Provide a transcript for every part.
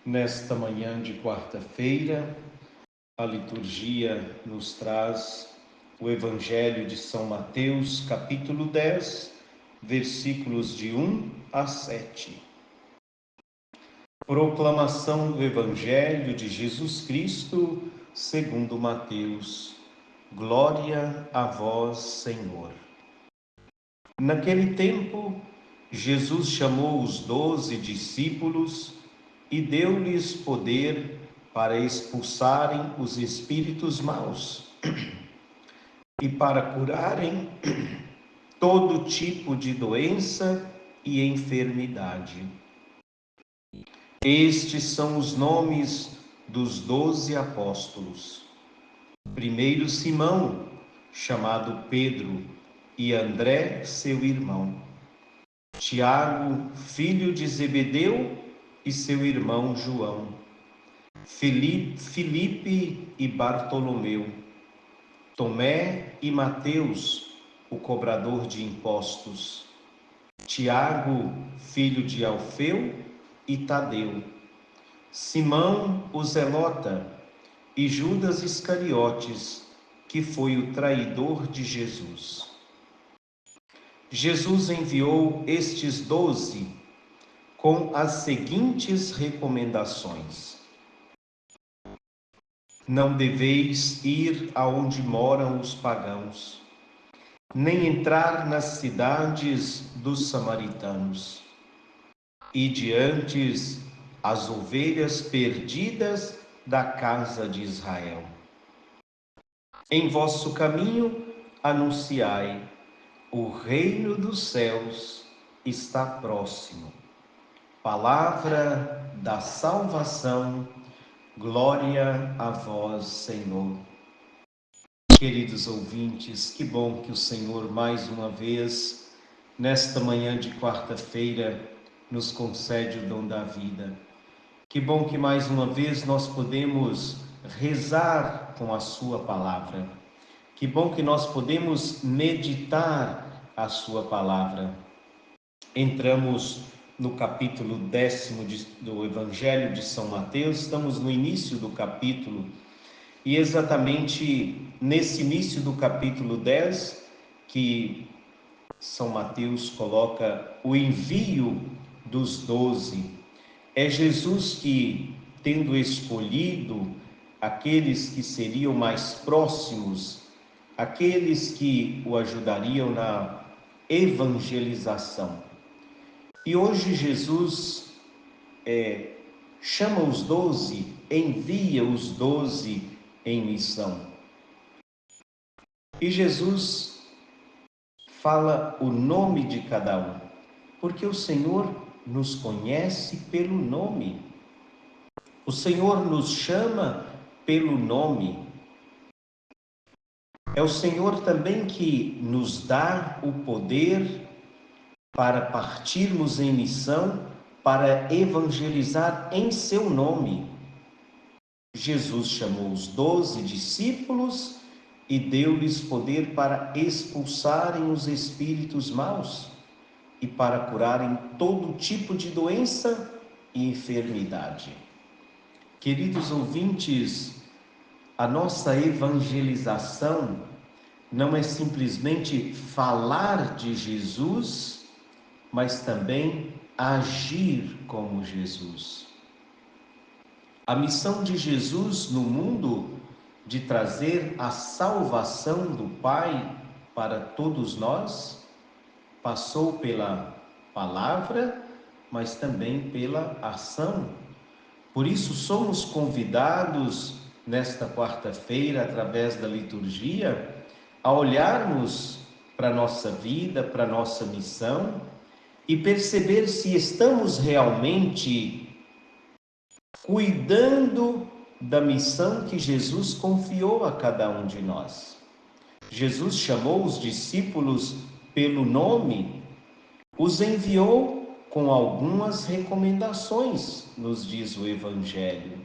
Nesta manhã de quarta-feira, a liturgia nos traz o Evangelho de São Mateus, capítulo 10, versículos de 1 a 7. Proclamação do Evangelho de Jesus Cristo, segundo Mateus. Glória a vós, Senhor. Naquele tempo, Jesus chamou os 12 discípulos e deu-lhes poder para expulsarem os espíritos maus e para curarem todo tipo de doença e enfermidade. Estes são os nomes dos 12 apóstolos. Primeiro Simão, chamado Pedro, e André, seu irmão. Tiago, filho de Zebedeu, e seu irmão João. Filipe e Bartolomeu. Tomé e Mateus, o cobrador de impostos. Tiago, filho de Alfeu, e Tadeu. Simão, o zelota, e Judas Iscariotes, que foi o traidor de Jesus. Jesus enviou estes 12 com as seguintes recomendações: não deveis ir aonde moram os pagãos, nem entrar nas cidades dos samaritanos. Ide antes as ovelhas perdidas da casa de Israel. Em vosso caminho anunciai: o reino dos céus está próximo. Palavra da salvação. Glória a vós, Senhor. Queridos ouvintes, que bom que o Senhor mais uma vez, nesta manhã de quarta-feira, nos concede o dom da vida. Que bom que mais uma vez nós podemos rezar com a sua palavra. Que bom que nós podemos meditar a sua palavra. Entramos no capítulo 10º do Evangelho de São Mateus, estamos no início do capítulo, e exatamente nesse início do capítulo 10, que São Mateus coloca o envio dos 12. É Jesus que, tendo escolhido aqueles que seriam mais próximos, aqueles que o ajudariam na evangelização. E hoje Jesus chama os 12, envia os 12 em missão. E Jesus fala o nome de cada um, porque o Senhor nos conhece pelo nome. O Senhor nos chama pelo nome. É o Senhor também que nos dá o poder para partirmos em missão, para evangelizar em seu nome. Jesus chamou os 12 discípulos e deu-lhes poder para expulsarem os espíritos maus e para curarem todo tipo de doença e enfermidade. Queridos ouvintes, a nossa evangelização não é simplesmente falar de Jesus, mas também agir como Jesus. A missão de Jesus no mundo de trazer a salvação do Pai para todos nós passou pela palavra, mas também pela ação. Por isso somos convidados nesta quarta-feira, através da liturgia, a olharmos para a nossa vida, para a nossa missão e perceber se estamos realmente cuidando da missão que Jesus confiou a cada um de nós. Jesus chamou os discípulos pelo nome, os enviou com algumas recomendações, nos diz o Evangelho.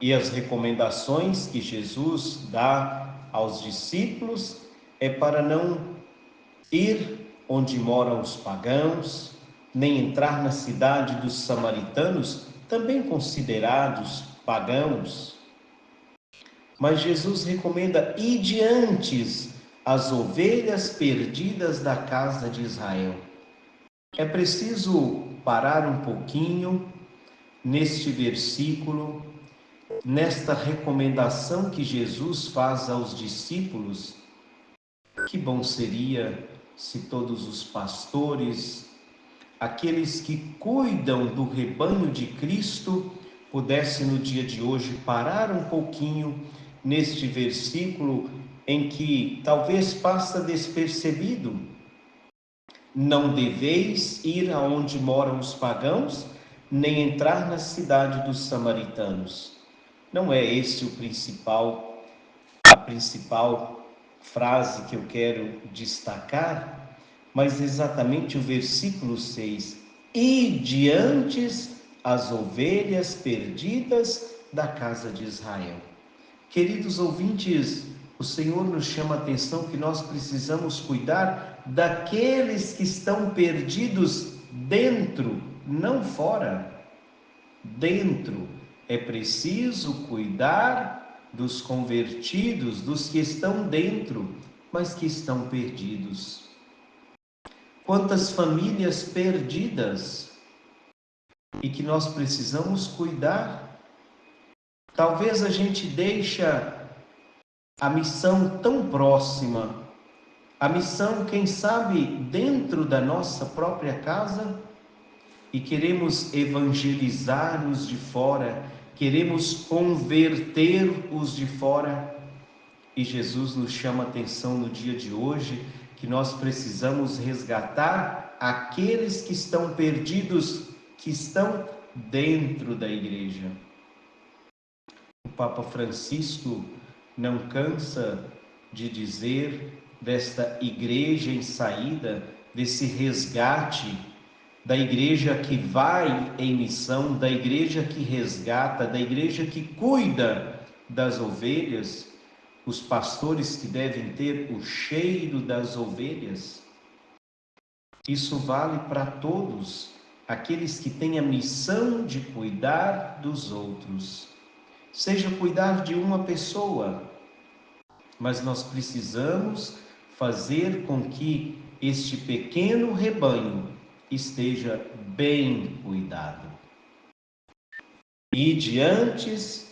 E as recomendações que Jesus dá aos discípulos é para não ir onde moram os pagãos, nem entrar na cidade dos samaritanos, também considerados pagãos. Mas Jesus recomenda: ide antes as ovelhas perdidas da casa de Israel. É preciso parar um pouquinho neste versículo, nesta recomendação que Jesus faz aos discípulos. Que bom seria se todos os pastores, aqueles que cuidam do rebanho de Cristo, pudessem no dia de hoje parar um pouquinho neste versículo em que talvez passa despercebido. Não deveis ir aonde moram os pagãos, nem entrar na cidade dos samaritanos. Não é esse a principal frase que eu quero destacar, mas exatamente o versículo 6. E diante as ovelhas perdidas da casa de Israel. Queridos ouvintes, o Senhor nos chama a atenção que nós precisamos cuidar daqueles que estão perdidos dentro, não fora. Dentro. É preciso cuidar dos convertidos, dos que estão dentro, mas que estão perdidos. Quantas famílias perdidas e que nós precisamos cuidar. Talvez a gente deixa a missão tão próxima, a missão, quem sabe, dentro da nossa própria casa, e queremos evangelizar os de fora, queremos converter os de fora. E Jesus nos chama a atenção no dia de hoje que nós precisamos resgatar aqueles que estão perdidos, que estão dentro da igreja. O Papa Francisco não cansa de dizer desta igreja em saída, desse resgate, da igreja que vai em missão, da igreja que resgata, da igreja que cuida das ovelhas, os pastores que devem ter o cheiro das ovelhas. Isso vale para todos, aqueles que têm a missão de cuidar dos outros. Seja cuidar de uma pessoa, mas nós precisamos fazer com que este pequeno rebanho esteja bem cuidado. E diante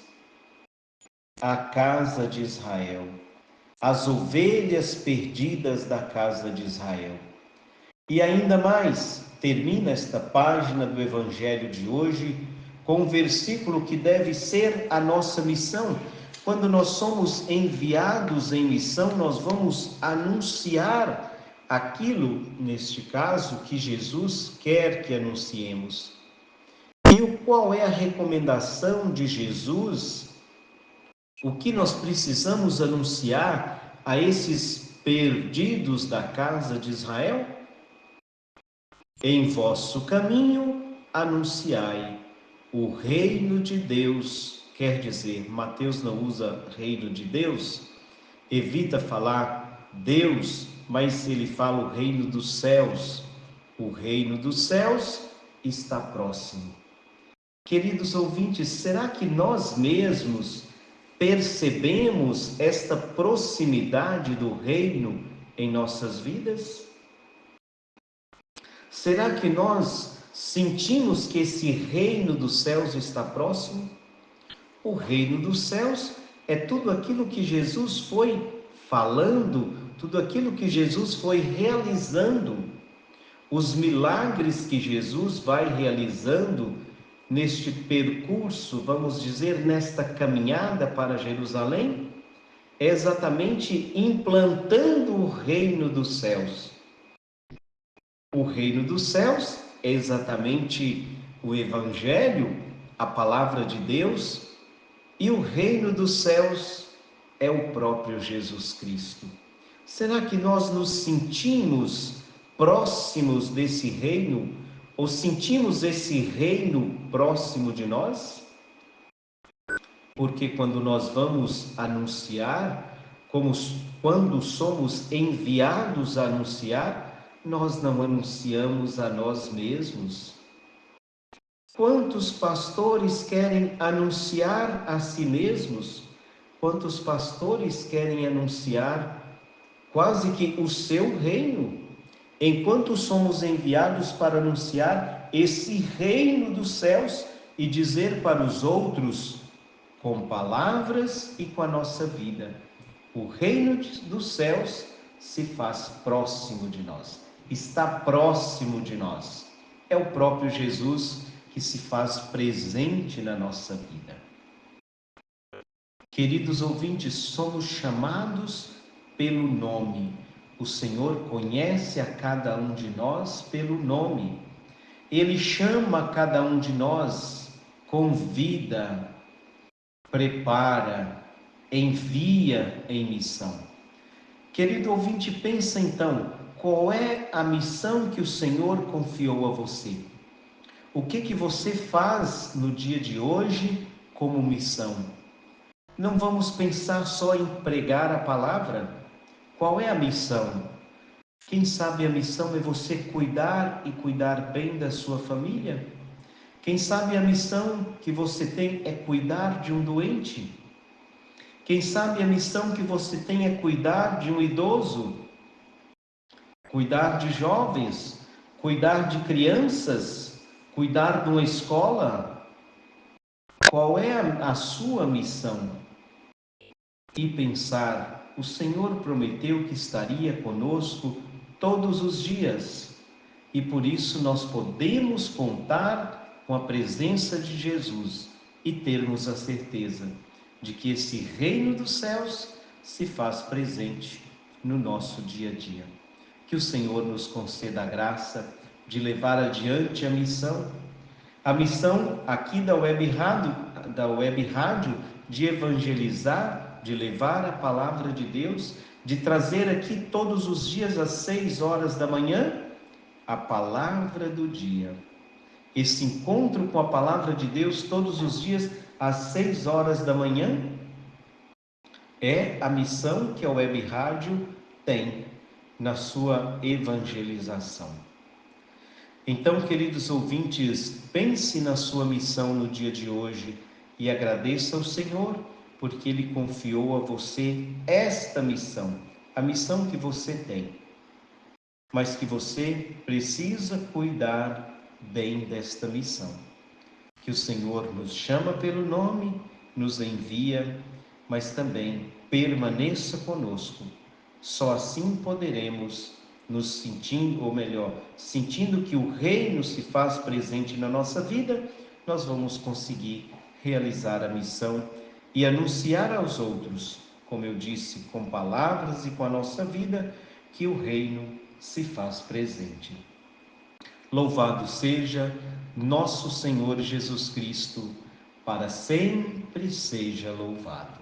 a casa de Israel, as ovelhas perdidas da casa de Israel. E ainda mais, termina esta página do Evangelho de hoje com um versículo que deve ser a nossa missão. Quando nós somos enviados em missão, nós vamos anunciar aquilo, neste caso, que Jesus quer que anunciemos. E qual é a recomendação de Jesus? O que nós precisamos anunciar a esses perdidos da casa de Israel? Em vosso caminho anunciai o reino de Deus. Quer dizer, Mateus não usa reino de Deus, evita falar Deus, mas ele fala o reino dos céus. O reino dos céus está próximo. Queridos ouvintes, será que nós mesmos percebemos esta proximidade do reino em nossas vidas? Será que nós sentimos que esse reino dos céus está próximo? O reino dos céus é tudo aquilo que Jesus foi falando, tudo aquilo que Jesus foi realizando, os milagres que Jesus vai realizando neste percurso, vamos dizer, nesta caminhada para Jerusalém, é exatamente implantando o reino dos céus. O reino dos céus é exatamente o Evangelho, a palavra de Deus, e o reino dos céus é o próprio Jesus Cristo. Será que nós nos sentimos próximos desse reino? Ou sentimos esse reino próximo de nós? Porque quando nós vamos anunciar, quando somos enviados a anunciar, nós não anunciamos a nós mesmos? Quantos pastores querem anunciar a si mesmos? Quantos pastores querem anunciar quase que o seu reino? Enquanto somos enviados para anunciar esse reino dos céus e dizer para os outros, com palavras e com a nossa vida, o reino dos céus se faz próximo de nós, está próximo de nós. É o próprio Jesus que se faz presente na nossa vida. Queridos ouvintes, somos chamados pelo nome. O Senhor conhece a cada um de nós pelo nome. Ele chama cada um de nós, convida, prepara, envia em missão. Querido ouvinte, pensa então, qual é a missão que o Senhor confiou a você? O que você faz no dia de hoje como missão? Não vamos pensar só em pregar a palavra? Qual é a missão? Quem sabe a missão é você cuidar e cuidar bem da sua família? Quem sabe a missão que você tem é cuidar de um doente? Quem sabe a missão que você tem é cuidar de um idoso? Cuidar de jovens? Cuidar de crianças? Cuidar de uma escola? Qual é a sua missão? E pensar, o Senhor prometeu que estaria conosco todos os dias, e por isso nós podemos contar com a presença de Jesus e termos a certeza de que esse reino dos céus se faz presente no nosso dia a dia. Que o Senhor nos conceda a graça de levar adiante a missão aqui da Web Rádio de evangelizar, de levar a palavra de Deus, de trazer aqui todos os dias às 6 horas da manhã a palavra do dia. Esse encontro com a palavra de Deus todos os dias às 6 horas da manhã é a missão que a Web Rádio tem na sua evangelização. Então, queridos ouvintes, pense na sua missão no dia de hoje e agradeça ao Senhor, porque Ele confiou a você esta missão, a missão que você tem, mas que você precisa cuidar bem desta missão. Que o Senhor nos chama pelo nome, nos envia, mas também permaneça conosco. Só assim poderemos nos sentindo, ou melhor, sentindo que o reino se faz presente na nossa vida, nós vamos conseguir realizar a missão e anunciar aos outros, como eu disse, com palavras e com a nossa vida, que o reino se faz presente. Louvado seja nosso Senhor Jesus Cristo, para sempre seja louvado.